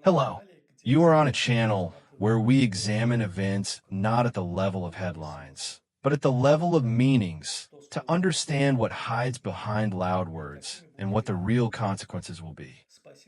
Hello. You are on a channel where we examine events not at the level of headlines, but at the level of meanings to understand what hides behind loud words and what the real consequences will be.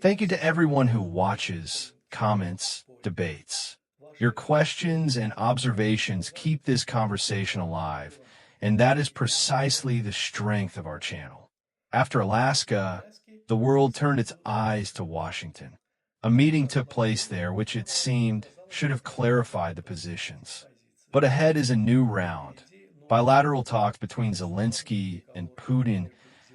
Thank you to everyone who watches, comments, debates. Your questions and observations keep this conversation alive, and that is precisely the strength of our channel. After Alaska, the world turned its eyes to Washington. A meeting took place there which it seemed should have clarified the positions. But ahead is a new round, bilateral talks between Zelensky and Putin,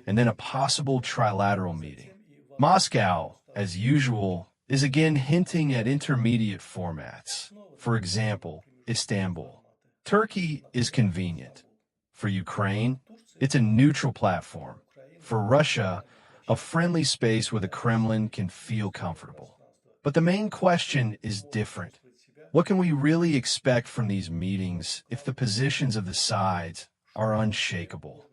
and then a possible trilateral meeting. Moscow, as usual, is again hinting at intermediate formats. For example, Istanbul. Turkey is convenient. For Ukraine, it's a neutral platform. For Russia, a friendly space where the Kremlin can feel comfortable. But the main question is different. What can we really expect from these meetings if the positions of the sides are unshakable?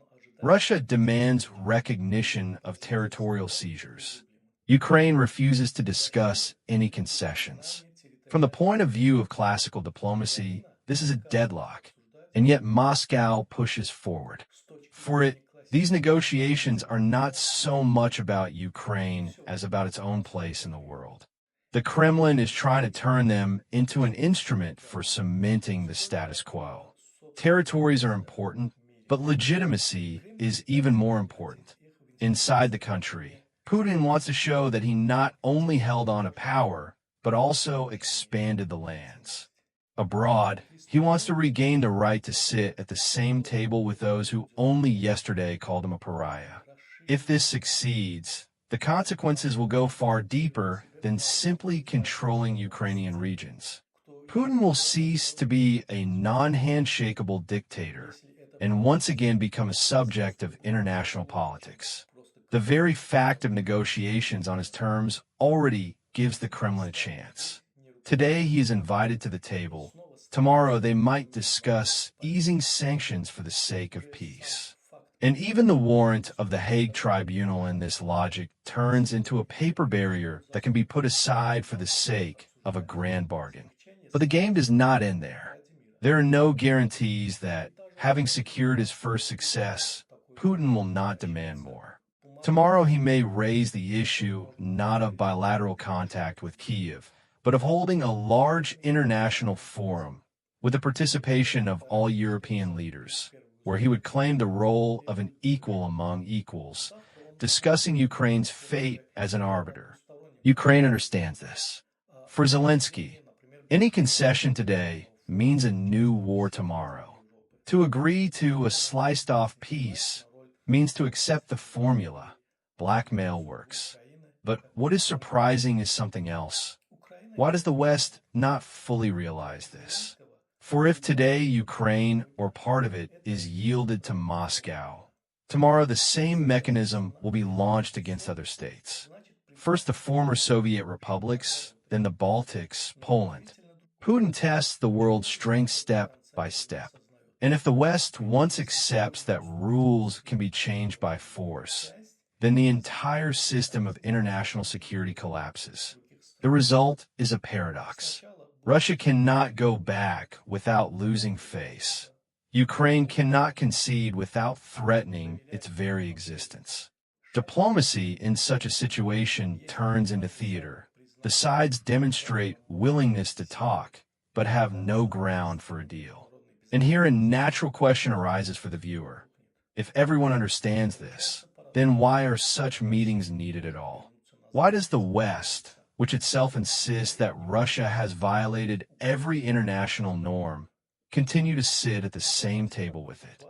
Russia demands recognition of territorial seizures. Ukraine refuses to discuss any concessions. From the point of view of classical diplomacy, this is a deadlock, and yet Moscow pushes forward. For it, these negotiations are not so much about Ukraine as about its own place in the world. The Kremlin is trying to turn them into an instrument for cementing the status quo. Territories are important, but legitimacy is even more important. Inside the country, Putin wants to show that he not only held on to power, but also expanded the lands. Abroad, he wants to regain the right to sit at the same table with those who only yesterday called him a pariah. If this succeeds, the consequences will go far deeper than simply controlling Ukrainian regions. Putin will cease to be a non-handshakable dictator and once again become a subject of international politics. The very fact of negotiations on his terms already gives the Kremlin a chance. Today he is invited to the table. Tomorrow they might discuss easing sanctions for the sake of peace. And even the warrant of the Hague Tribunal in this logic turns into a paper barrier that can be put aside for the sake of a grand bargain. But the game does not end there. There are no guarantees that, having secured his first success, Putin will not demand more. Tomorrow he may raise the issue not of bilateral contact with Kiev, but of holding a large international forum with the participation of all European leaders, where he would claim the role of an equal among equals, discussing Ukraine's fate as an arbiter. Ukraine understands this. For Zelensky, any concession today means a new war tomorrow. To agree to a sliced-off peace means to accept the formula. Blackmail works. But what is surprising is something else. Why does the West not fully realize this? For if today Ukraine, or part of it, is yielded to Moscow, tomorrow the same mechanism will be launched against other states. First the former Soviet republics, then the Baltics, Poland. Putin tests the world's strength step by step. And if the West once accepts that rules can be changed by force, then the entire system of international security collapses. The result is a paradox. Russia cannot go back without losing face. Ukraine cannot concede without threatening its very existence. Diplomacy in such a situation turns into theater. The sides demonstrate willingness to talk, but have no ground for a deal. And here a natural question arises for the viewer. If everyone understands this, then why are such meetings needed at all? Why does the West, which itself insists that Russia has violated every international norm, continue to sit at the same table with it?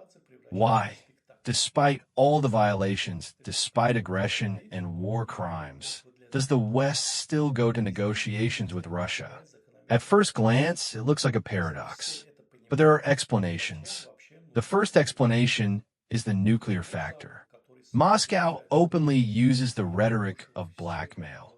Why, despite all the violations, despite aggression and war crimes, does the West still go to negotiations with Russia? At first glance, it looks like a paradox, but there are explanations. The first explanation is the nuclear factor. Moscow openly uses the rhetoric of blackmail.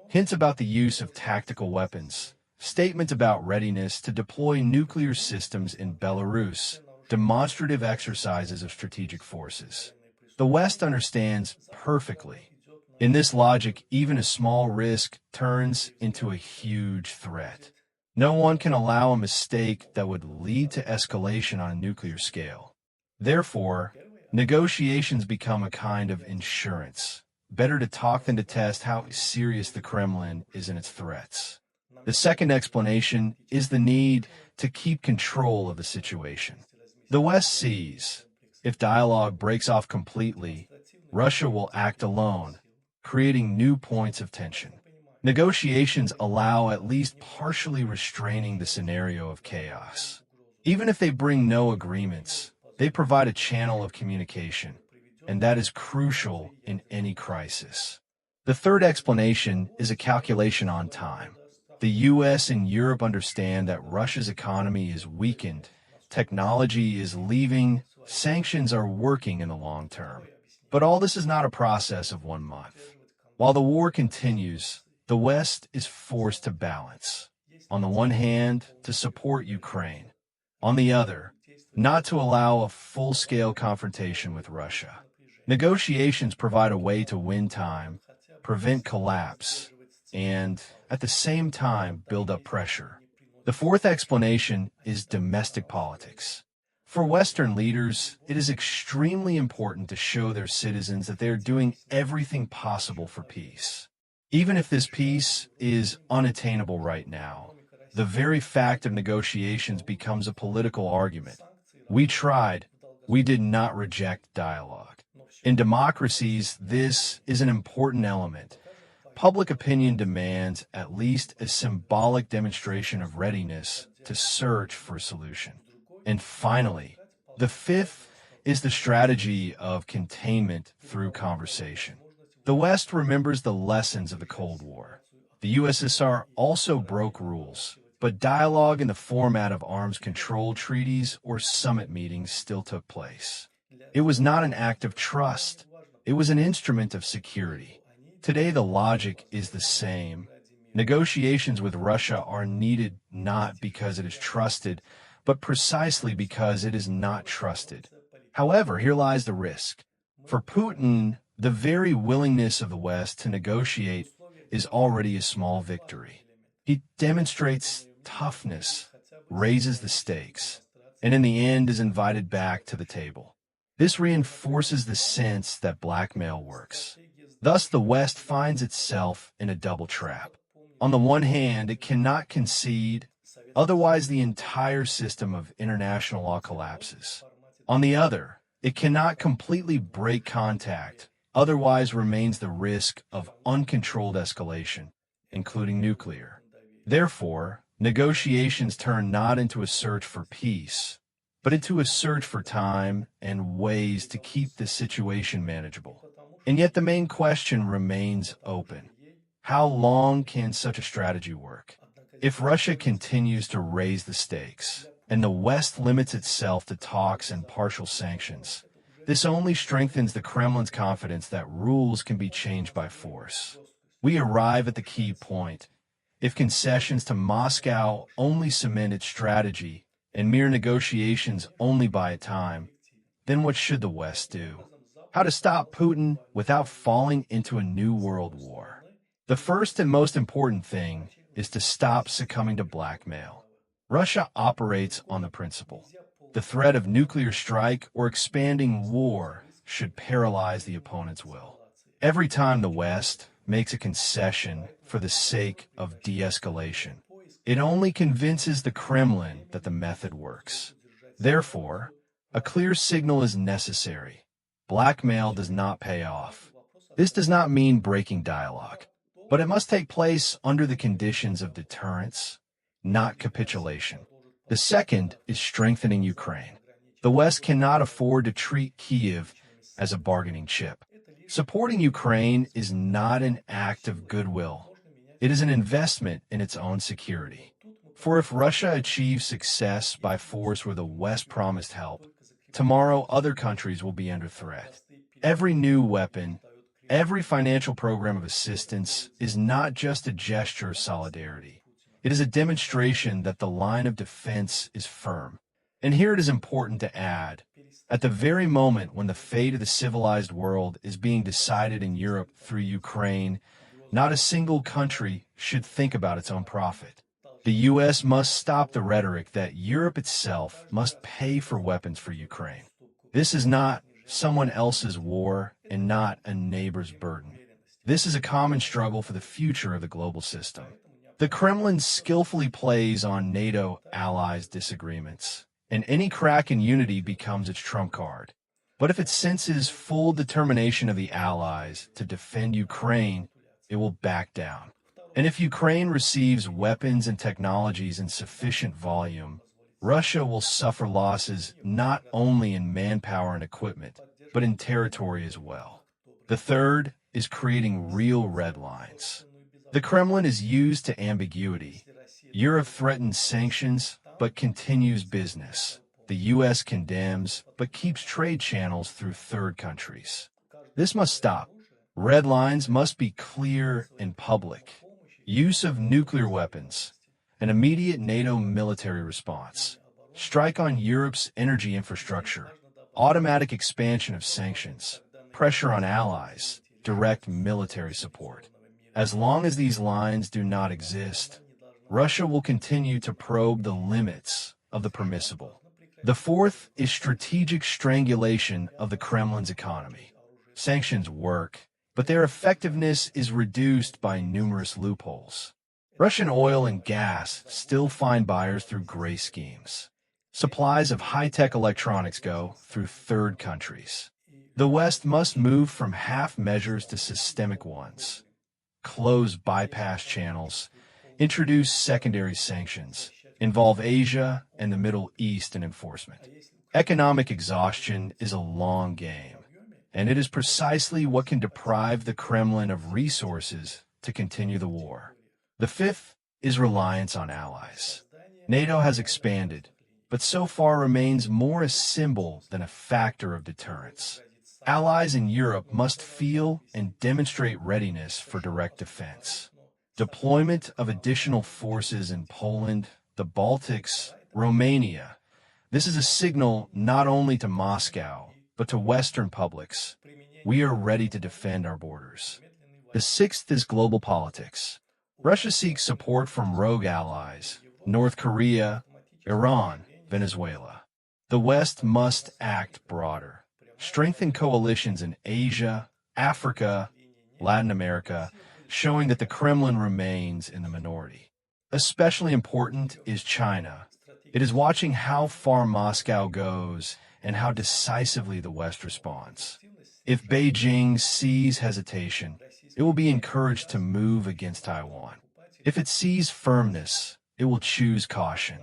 Hints about the use of tactical weapons, statements about readiness to deploy nuclear systems in Belarus, demonstrative exercises of strategic forces. The West understands perfectly. In this logic, even a small risk turns into a huge threat. No one can allow a mistake that would lead to escalation on a nuclear scale. Therefore, negotiations become a kind of insurance. Better to talk than to test how serious the Kremlin is in its threats. The second explanation is the need to keep control of the situation. The West sees, if dialogue breaks off completely, Russia will act alone, creating new points of tension. Negotiations allow at least partially restraining the scenario of chaos. Even if they bring no agreements, they provide a channel of communication, and that is crucial in any crisis. The third explanation is a calculation on time. The US and Europe understand that Russia's economy is weakened, technology is leaving, sanctions are working in the long term. But all this is not a process of 1 month. While the war continues, the West is forced to balance. On the one hand, to support Ukraine. On the other, not to allow a full-scale confrontation with Russia. Negotiations provide a way to win time, prevent collapse, and, at the same time, build up pressure. The fourth explanation is domestic politics. For Western leaders, it is extremely important to show their citizens that they are doing everything possible for peace. Even if this peace is unattainable right now, the very fact of negotiations becomes a political argument. We tried. We did not reject dialogue. In democracies, this is an important element. Public opinion demands at least a symbolic demonstration of readiness to search for a solution. And finally, the fifth is the strategy of containment through conversation. The West remembers the lessons of the Cold War. The USSR also broke rules, but dialogue in the format of arms control treaties or summit meetings still took place. It was not an act of trust. It was an instrument of security. Today, the logic is the same. Negotiations with Russia are needed not because it is trusted, but precisely because it is not trusted. However, here lies the risk. For Putin, the very willingness of the West to negotiate is already a small victory. He demonstrates toughness, raises the stakes, and in the end is invited back to the table. This reinforces the sense that blackmail works. Thus, the West finds itself in a double trap. On the one hand, it cannot concede, otherwise the entire system of international law collapses. On the other, it cannot completely break contact, otherwise remains the risk of uncontrolled escalation, including nuclear. Therefore, negotiations turn not into a search for peace, but into a search for time and ways to keep the situation manageable. And yet the main question remains open. How long can such a strategy work? If Russia continues to raise the stakes, and the West limits itself to talks and partial sanctions, this only strengthens the Kremlin's confidence that rules can be changed by force. We arrive at the key point. If concessions to Moscow only cement its strategy, and mere negotiations only buy time, then what should the West do? How to stop Putin without falling into a new world war? The first and most important thing is to stop succumbing to blackmail. Russia operates on the principle. The threat of nuclear strike or expanding war should paralyze the opponent's will. Every time the West makes a concession for the sake of de-escalation, it only convinces the Kremlin that the method works. Therefore, a clear signal is necessary. Blackmail does not pay off. This does not mean breaking dialogue, but it must take place under the conditions of deterrence, not capitulation. The second is strengthening Ukraine. The West cannot afford to treat Kyiv as a bargaining chip. Supporting Ukraine is not an act of goodwill. It is an investment in its own security. For if Russia achieves success by force where the West promised help, tomorrow other countries will be under threat. Every new weapon, every financial program of assistance is not just a gesture of solidarity. It is a demonstration that the line of defense is firm. And here it is important to add, At the very moment when the fate of the civilized world is being decided in Europe through Ukraine, not a single country should think about its own profit. The U.S. must stop the rhetoric that Europe itself must pay for weapons for Ukraine. This is not someone else's war and not a neighbor's burden. This is a common struggle for the future of the global system. The Kremlin skillfully plays on NATO allies' disagreements, and any crack in unity becomes its trump card. But if it senses full determination of the allies to defend Ukraine, it will back down. And if Ukraine receives weapons and technologies in sufficient volume, Russia will suffer losses not only in manpower and equipment, but in territory as well. The third is creating real red lines. The Kremlin is used to ambiguity. Europe threatens sanctions, but continues business. The U.S. condemns, but keeps trade channels through third countries. This must stop. Red lines must be clear and public. Use of nuclear weapons, an immediate NATO military response, strike on Europe's energy infrastructure, automatic expansion of sanctions, pressure on allies, direct military support. As long as these lines do not exist, Russia will continue to probe the limits of the permissible. The fourth is strategic strangulation of the Kremlin's economy. Sanctions work, but their effectiveness is reduced by numerous loopholes. Russian oil and gas still find buyers through gray schemes. Supplies of high-tech electronics go through third countries. The West must move from half measures to systemic ones. Close bypass channels, introduce secondary sanctions, involve Asia and the Middle East in enforcement. Economic exhaustion is a long game, and it is precisely what can deprive the Kremlin of resources to continue the war. The fifth is reliance on allies. NATO has expanded, but so far remains more a symbol than a factor of deterrence. Allies in Europe must feel and demonstrate readiness for direct defense. Deployment of additional forces in Poland, the Baltics, Romania. This is a signal not only to Moscow, but to Western publics. We are ready to defend our borders. The sixth is global politics. Russia seeks support from rogue allies, North Korea, Iran, Venezuela. The West must act broader. Strengthen coalitions in Asia, Africa, Latin America, showing that the Kremlin remains in the minority. Especially important is China. It is watching how far Moscow goes and how decisively the West responds. If Beijing sees hesitation, it will be encouraged to move against Taiwan. If it sees firmness, it will choose caution.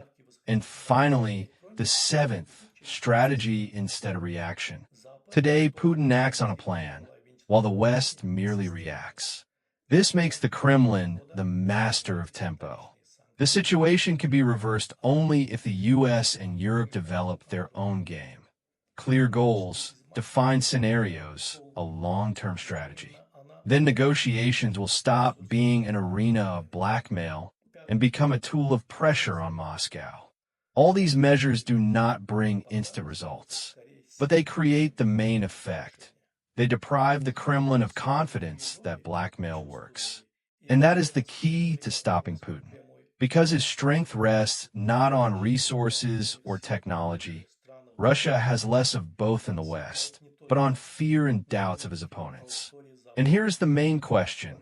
And finally, the seventh, strategy instead of reaction. Today, Putin acts on a plan, while the West merely reacts. This makes the Kremlin the master of tempo. The situation can be reversed only if the U.S. and Europe develop their own game. Clear goals, defined scenarios, a long-term strategy. Then negotiations will stop being an arena of blackmail and become a tool of pressure on Moscow. All these measures do not bring instant results, but they create the main effect. They deprive the Kremlin of confidence that blackmail works. And that is the key to stopping Putin. Because his strength rests not on resources or technology, Russia has less of both in the West, but on fear and doubts of his opponents. And here's the main question.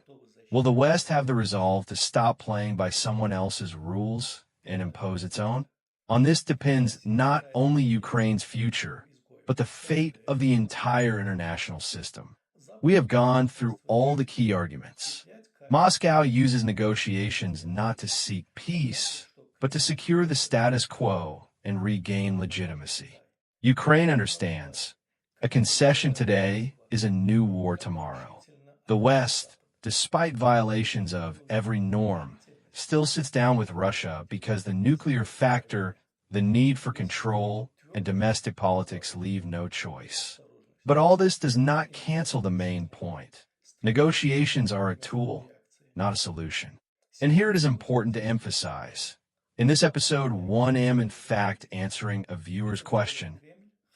Will the West have the resolve to stop playing by someone else's rules and impose its own? On this depends not only Ukraine's future, but the fate of the entire international system. We have gone through all the key arguments. Moscow uses negotiations not to seek peace, but to secure the status quo and regain legitimacy. Ukraine understands. A concession today is a new war tomorrow. The West, despite violations of every norm, still sits down with Russia because the nuclear factor, the need for control, and domestic politics leave no choice. But all this does not cancel the main point. Negotiations are a tool, not a solution. And here it is important to emphasize. In this episode, 1 am in fact answering a viewer's question.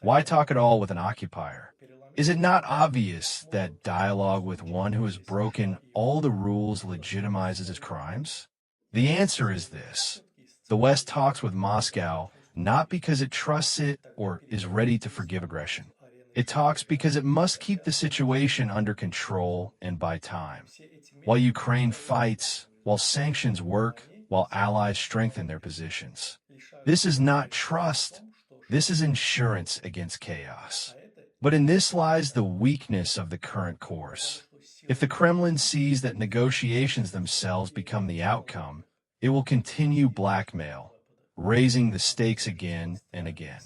Why talk at all with an occupier? Is it not obvious that dialogue with one who has broken all the rules legitimizes his crimes? The answer is this. The West talks with Moscow not because it trusts it or is ready to forgive aggression. It talks because it must keep the situation under control and buy time. While Ukraine fights, while sanctions work, while allies strengthen their positions. This is not trust. This is insurance against chaos. But in this lies the weakness of the current course. If the Kremlin sees that negotiations themselves become the outcome, it will continue blackmail, raising the stakes again and again.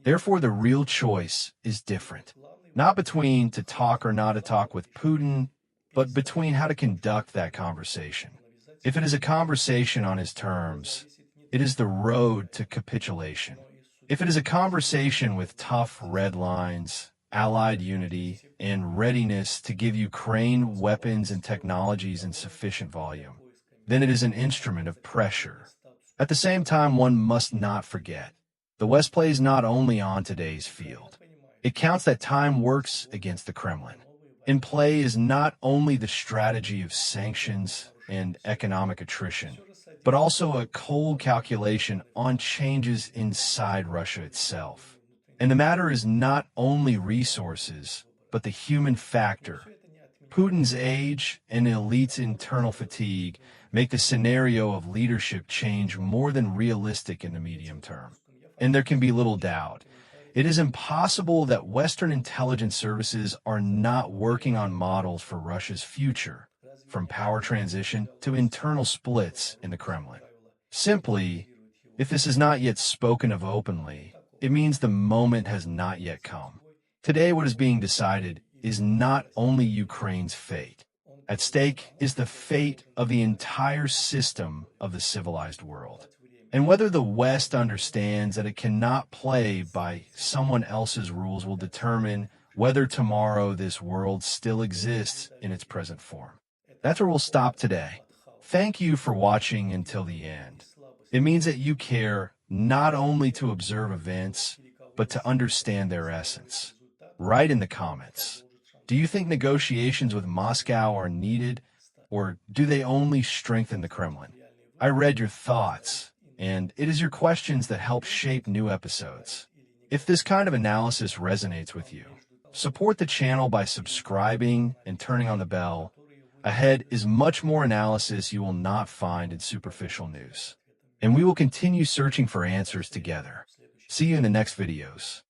Therefore, the real choice is different. Not between to talk or not to talk with Putin, but between how to conduct that conversation. If it is a conversation on his terms, it is the road to capitulation. If it is a conversation with tough red lines, allied unity, and readiness to give Ukraine weapons and technologies in sufficient volume, then it is an instrument of pressure. At the same time, one must not forget, the West plays not only on today's field. It counts that time works against the Kremlin. In play is not only the strategy of sanctions and economic attrition, but also a cold calculation on changes inside Russia itself. And the matter is not only resources, but the human factor. Putin's age and the elite's internal fatigue make the scenario of leadership change more than realistic in the medium term. And there can be little doubt. It is impossible that Western intelligence services are not working on models for Russia's future, from power transition to internal splits in the Kremlin. Simply, if this is not yet spoken of openly, it means the moment has not yet come. Today, what is being decided is not only Ukraine's fate. At stake is the fate of the entire system of the civilized world. And whether the West understands that it cannot play by someone else's rules will determine whether tomorrow this world still exists in its present form. That's where we'll stop today. Thank you for watching until the end. It means that you care not only to observe events, but to understand their essence. Write in the comments. Do you think negotiations with Moscow are needed, or do they only strengthen the Kremlin? I read your thoughts, and it is your questions that help shape new episodes. If this kind of analysis resonates with you, support the channel by subscribing and turning on the bell. Ahead is much more analysis you will not find in superficial news. And we will continue searching for answers together. See you in the next videos.